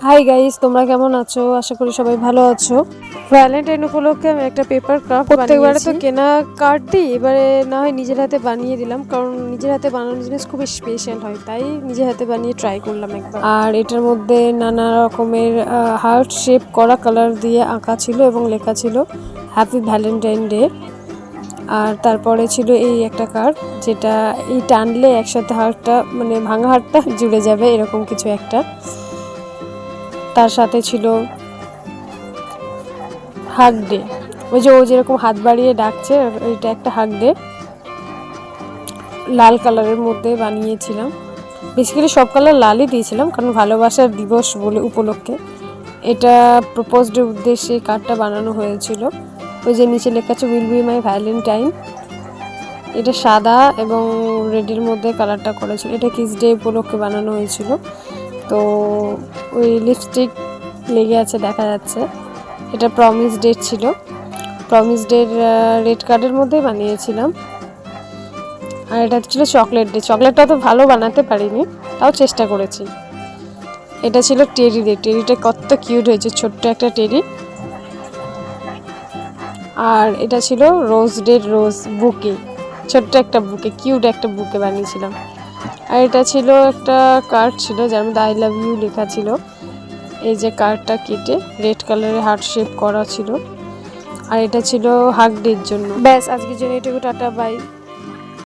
Hi guys, তোমরা কেমন আছো? আশা করি সবাই ভালো আছো। ভ্যালেন্টাইন উপলক্ষে আমি একটা পেপার ক্রাফট বানিয়েছি। প্রত্যেকবারে তো কেনা কার্ড দিই, এবারে না হয় নিজের হাতে বানিয়ে দিলাম, কারণ নিজের হাতে বানানো জিনিস খুবই স্পেশাল হয়, তাই নিজের হাতে বানিয়ে ট্রাই করলাম একবার। আর এটার মধ্যে নানা রকমের হার্ট শেপ করা কালার দিয়ে আঁকা ছিল এবং লেখা ছিল হ্যাপি ভ্যালেন্টাইন ডে। আর তারপরে ছিল এই একটা কার্ড, যেটা এই টানলে একসাথে হার্টটা, মানে ভাঙা হার্টটা জুড়ে যাবে, এরকম কিছু একটা। তার সাথে ছিল হাগ ডে, ওই যে ও যেরকম হাত বাড়িয়ে ডাকছে, এটা একটা হাগ ডে, লাল কালারের মধ্যে বানিয়েছিলাম। বেসিক্যালি সব কালার লালই দিয়েছিলাম, কারণ ভালোবাসার দিবস বলে উপলক্ষে এটা প্রপোজডের উদ্দেশ্যে কার্ডটা বানানো হয়েছিল। ওই যে নিচে লেখা আছে উইল বি মাই ভ্যালেন্টাইন, এটা সাদা এবং রেডের মধ্যে কালারটা করেছিল। এটা কিস ডে উপলক্ষে বানানো হয়েছিল। তো ওই লিপস্টিক লেগে আছে দেখা যাচ্ছে। এটা প্রমিস ডেট ছিল, প্রমিস ডের রেড কার্ডের মধ্যেই বানিয়েছিলাম। আর এটা ছিল চকলেট ডে, চকলেটটা তো ভালো বানাতে পারিনি, তাও চেষ্টা করেছি। এটা ছিল টেরি ডে, টেরিটা কত কিউট হয়েছে, ছোট্ট একটা টেরি। আর এটা ছিল রোজ ডে, রোজ বুকে, ছোট্ট একটা বুকে, কিউট একটা বুকে বানিয়েছিলাম। আর এটা ছিল একটা কার্ড ছিল যার মধ্যে আই লাভ ইউ লেখা ছিল। এই যে কার্ডটা কেটে রেড কালারের হার্ট শেপ করা ছিল। আর এটা ছিল হাগ ডের জন্য। ব্যাস, আজকের জন্য এটুকু, টাটা বাই।